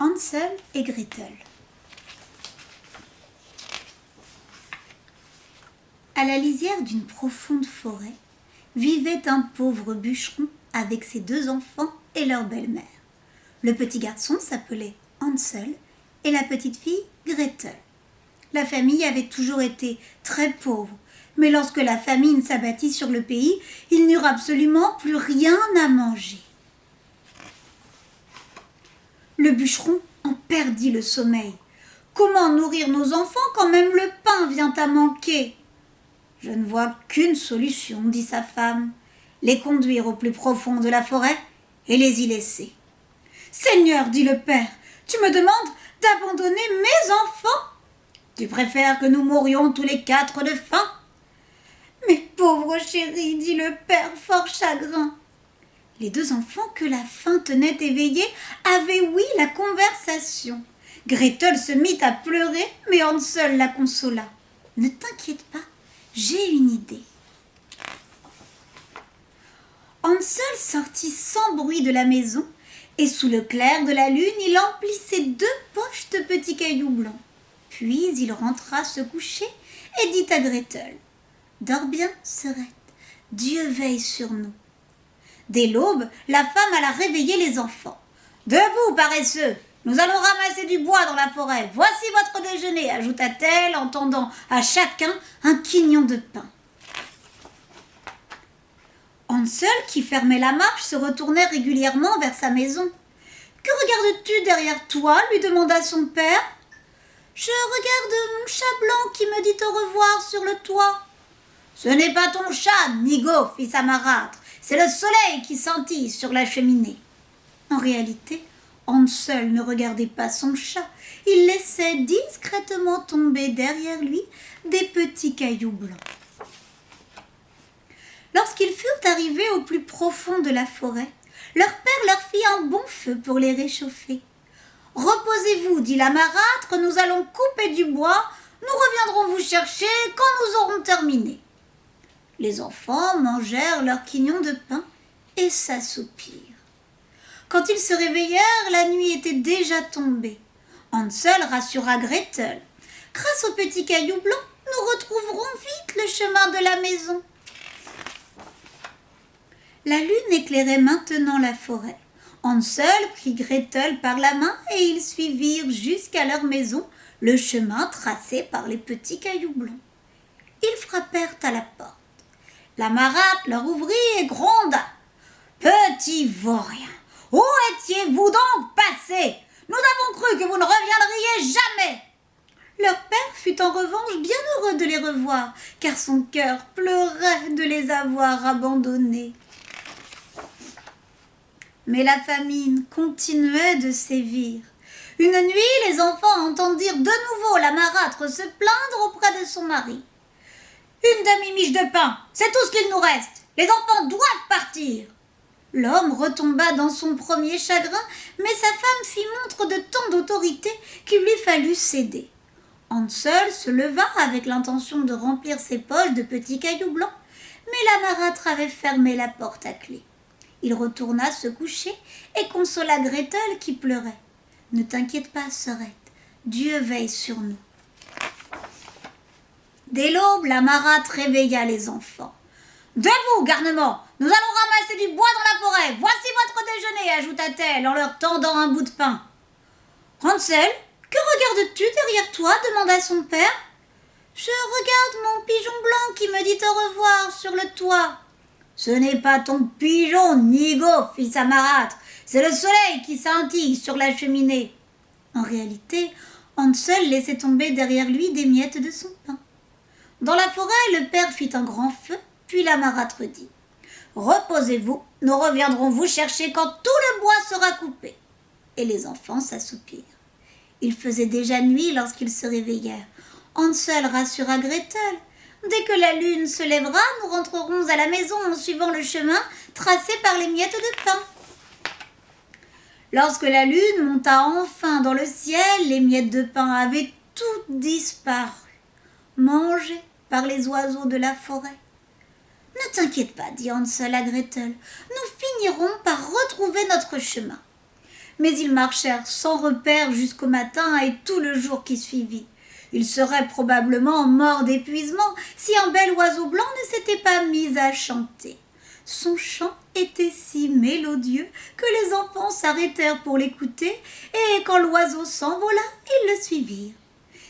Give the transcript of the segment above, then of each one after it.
Hansel et Gretel. À la lisière d'une profonde forêt, vivait un pauvre bûcheron avec ses 2 enfants et leur belle-mère. Le petit garçon s'appelait Hansel et la petite fille Gretel. La famille avait toujours été très pauvre, mais lorsque la famine s'abattit sur le pays, ils n'eurent absolument plus rien à manger. Le bûcheron en perdit le sommeil. Comment nourrir nos enfants quand même le pain vient à manquer ? Je ne vois qu'une solution, dit sa femme, les conduire au plus profond de la forêt et les y laisser. Seigneur, dit le père, tu me demandes d'abandonner mes enfants ? Tu préfères que nous mourions tous les 4 de faim ? Mais pauvre chérie, dit le père, fort chagrin. Les 2 enfants que la faim tenait éveillés avaient ouï la conversation. Gretel se mit à pleurer, mais Hansel la consola. Ne t'inquiète pas, j'ai une idée. Hansel sortit sans bruit de la maison et sous le clair de la lune, il emplissait 2 poches de petits cailloux blancs. Puis il rentra se coucher et dit à Gretel : « Dors bien, sœurette, Dieu veille sur nous. » Dès l'aube, la femme alla réveiller les enfants. « Debout, paresseux, nous allons ramasser du bois dans la forêt. Voici votre déjeuner, ajouta-t-elle en tendant à chacun un quignon de pain. Hansel, qui fermait la marche, se retournait régulièrement vers sa maison. « Que regardes-tu derrière toi » lui demanda son père. « Je regarde mon chat blanc qui me dit au revoir sur le toit. »« Ce n'est pas ton chat, Nigo, fit sa marâtre, c'est le soleil qui scintille sur la cheminée. » En réalité, Hansel ne regardait pas son chat, il laissait discrètement tomber derrière lui des petits cailloux blancs. Lorsqu'ils furent arrivés au plus profond de la forêt, leur père leur fit un bon feu pour les réchauffer. « Reposez-vous, dit la marâtre, nous allons couper du bois, nous reviendrons vous chercher quand nous aurons terminé. » Les enfants mangèrent leur quignon de pain et s'assoupirent. Quand ils se réveillèrent, la nuit était déjà tombée. Hansel rassura Gretel. « Grâce aux petits cailloux blancs, nous retrouverons vite le chemin de la maison. » La lune éclairait maintenant la forêt. Hansel prit Gretel par la main et ils suivirent jusqu'à leur maison le chemin tracé par les petits cailloux blancs. Ils frappèrent à la porte. La marâtre leur ouvrit et gronda. « Petits vauriens, où étiez-vous donc passés ? Nous avons cru que vous ne reviendriez jamais !» Leur père fut en revanche bien heureux de les revoir, car son cœur pleurait de les avoir abandonnés. Mais la famine continuait de sévir. Une nuit, les enfants entendirent de nouveau la marâtre se plaindre auprès de son mari. « Une demi-miche de pain, c'est tout ce qu'il nous reste. Les enfants doivent partir. » L'homme retomba dans son premier chagrin, mais sa femme fit montre de tant d'autorité qu'il lui fallut céder. Hansel se leva avec l'intention de remplir ses poches de petits cailloux blancs, mais la marâtre avait fermé la porte à clé. Il retourna se coucher et consola Gretel qui pleurait. « Ne t'inquiète pas, sœurette, Dieu veille sur nous. » Dès l'aube, la marâtre réveilla les enfants. « Debout, garnement, nous allons ramasser du bois dans la forêt. Voici votre déjeuner, ajouta-t-elle en leur tendant un bout de pain. « Hansel, que regardes-tu derrière toi » demanda son père. « Je regarde mon pigeon blanc qui me dit au revoir sur le toit. »« Ce n'est pas ton pigeon, Nigo, fit sa marâtre, c'est le soleil qui scintille sur la cheminée. » En réalité, Hansel laissait tomber derrière lui des miettes de son pain. Dans la forêt, le père fit un grand feu, puis la marâtre dit : « Reposez-vous, nous reviendrons vous chercher quand tout le bois sera coupé. » Et les enfants s'assoupirent. Il faisait déjà nuit lorsqu'ils se réveillèrent. Hansel rassura Gretel. « Dès que la lune se lèvera, nous rentrerons à la maison en suivant le chemin tracé par les miettes de pain. » Lorsque la lune monta enfin dans le ciel, les miettes de pain avaient toutes disparu, mangées par les oiseaux de la forêt. « Ne t'inquiète pas, dit Hansel à Gretel, nous finirons par retrouver notre chemin. » Mais ils marchèrent sans repère jusqu'au matin et tout le jour qui suivit. Ils seraient probablement morts d'épuisement si un bel oiseau blanc ne s'était pas mis à chanter. Son chant était si mélodieux que les enfants s'arrêtèrent pour l'écouter et quand l'oiseau s'envola, ils le suivirent.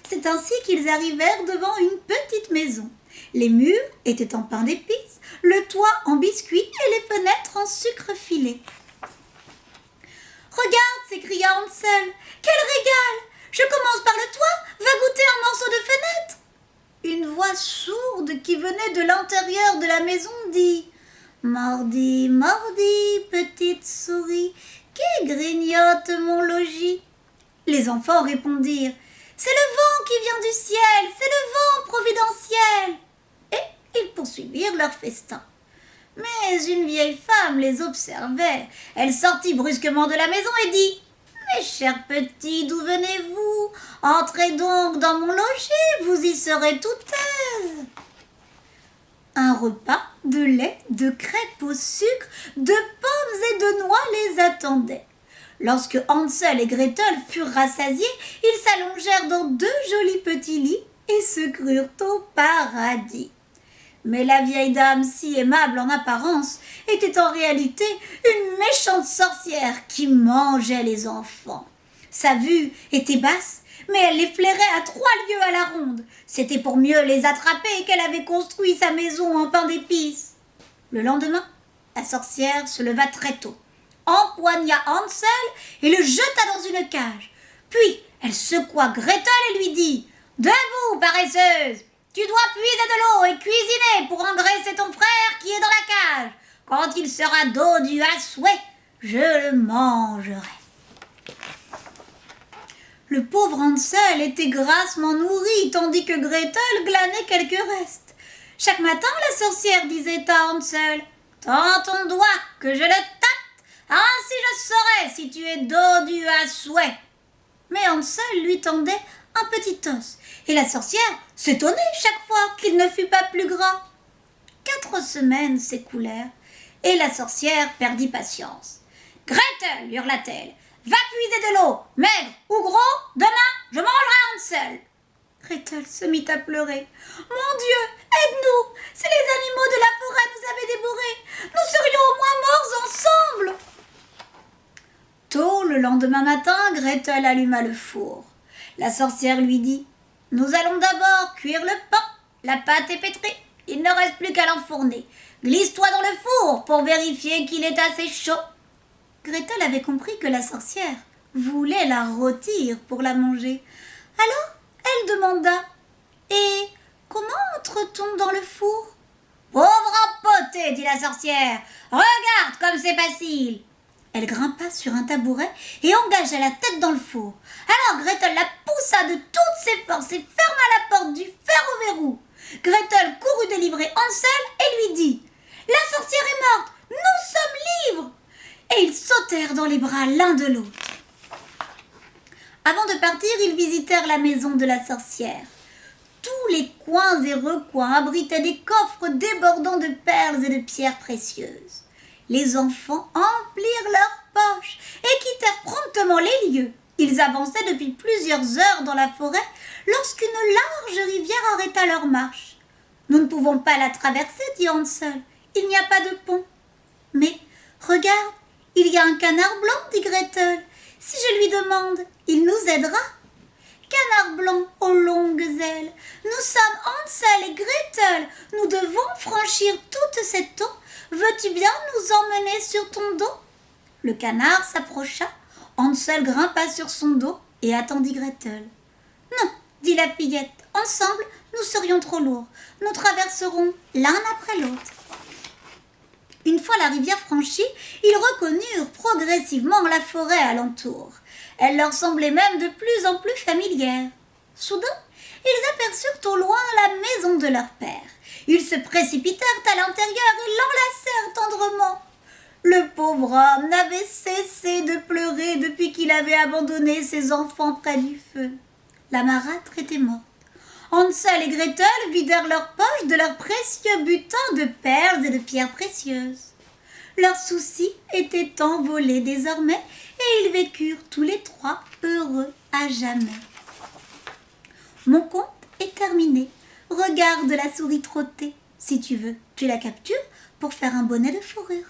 C'est ainsi qu'ils arrivèrent devant une petite maison. Les murs étaient en pain d'épices, le toit en biscuits et les fenêtres en sucre filé. « Regarde !» s'écria Hansel. « Quel régal ! Je commence par le toit, va goûter un morceau de fenêtre !» Une voix sourde qui venait de l'intérieur de la maison dit « Mordi, mordi, petite souris, qui grignote mon logis ?» Les enfants répondirent « C'est le vent qui vient du ciel, c'est le vent providentiel !» Et ils poursuivirent leur festin. Mais une vieille femme les observait. Elle sortit brusquement de la maison et dit « Mes chers petits, d'où venez-vous? Entrez donc dans mon logis, vous y serez tout aise. » Un repas de lait, de crêpes au sucre, de pommes et de noix les attendait. Lorsque Hansel et Gretel furent rassasiés, ils s'allongèrent dans 2 jolis petits lits et se crurent au paradis. Mais la vieille dame, si aimable en apparence, était en réalité une méchante sorcière qui mangeait les enfants. Sa vue était basse, mais elle les flairait à 3 lieues à la ronde. C'était pour mieux les attraper qu'elle avait construit sa maison en pain d'épices. Le lendemain, la sorcière se leva très tôt, empoigna Hansel et le jeta dans une cage. Puis, elle secoua Gretel et lui dit « Debout, paresseuse! Tu dois puiser de l'eau et cuisiner pour engraisser ton frère qui est dans la cage. Quand il sera dodu à souhait, je le mangerai. » Le pauvre Hansel était grassement nourri, tandis que Gretel glanait quelques restes. Chaque matin, la sorcière disait à Hansel « Tends ton doigt, que je le tâte, ainsi je saurai si tu es dodu à souhait. » Mais Hansel lui tendait un petit os, et la sorcière s'étonnait chaque fois qu'il ne fût pas plus gras. 4 semaines s'écoulèrent, et la sorcière perdit patience. « Gretel, hurla-t-elle, va puiser de l'eau, maigre ou gros, demain je mangerai Hansel. » Gretel se mit à pleurer. « Mon Dieu, aide-nous, si les animaux de la forêt nous avaient dévorés, nous serions au moins morts ensemble. » Tôt le lendemain matin, Gretel alluma le four. La sorcière lui dit « Nous allons d'abord cuire le pain. La pâte est pétrie, il ne reste plus qu'à l'enfourner. Glisse-toi dans le four pour vérifier qu'il est assez chaud. » Gretel avait compris que la sorcière voulait la rôtir pour la manger. Alors elle demanda « Et comment entre-t-on dans le four ?»« Pauvre empoté, dit la sorcière, regarde comme c'est facile. » Elle grimpa sur un tabouret et engagea la tête dans le four. Alors Gretel la poussa de toutes ses forces et ferma la porte du fer au verrou. Gretel courut délivrer Hansel et lui dit « La sorcière est morte, nous sommes libres !» Et ils sautèrent dans les bras l'un de l'autre. Avant de partir, ils visitèrent la maison de la sorcière. Tous les coins et recoins abritaient des coffres débordant de perles et de pierres précieuses. Les enfants emplirent leurs poches et quittèrent promptement les lieux. Ils avançaient depuis plusieurs heures dans la forêt lorsqu'une large rivière arrêta leur marche. « Nous ne pouvons pas la traverser, dit Hansel. Il n'y a pas de pont. »« Mais regarde, il y a un canard blanc, dit Gretel. Si je lui demande, il nous aidera. » Canard blanc aux longues ailes, nous sommes Hansel et Gretel. Nous devons franchir toute cette eau. Veux-tu bien nous emmener sur ton dos ? Le canard s'approcha, Hansel grimpa sur son dos et attendit Gretel. Non, dit la fillette, ensemble nous serions trop lourds. Nous traverserons l'un après l'autre. Une fois la rivière franchie, ils reconnurent progressivement la forêt alentour. Elle leur semblait même de plus en plus familière. Soudain, ils aperçurent au loin la maison de leur père. Ils se précipitèrent à l'intérieur et l'enlacèrent tendrement. Le pauvre homme n'avait cessé de pleurer depuis qu'il avait abandonné ses enfants près du feu. La marâtre était morte. Hansel et Gretel vidèrent leurs poches de leur précieux butin de perles et de pierres précieuses. Leurs soucis étaient envolés désormais et ils vécurent tous les trois heureux à jamais. Mon conte est terminé. Regarde la souris trotter. Si tu veux, tu la captures pour faire un bonnet de fourrure.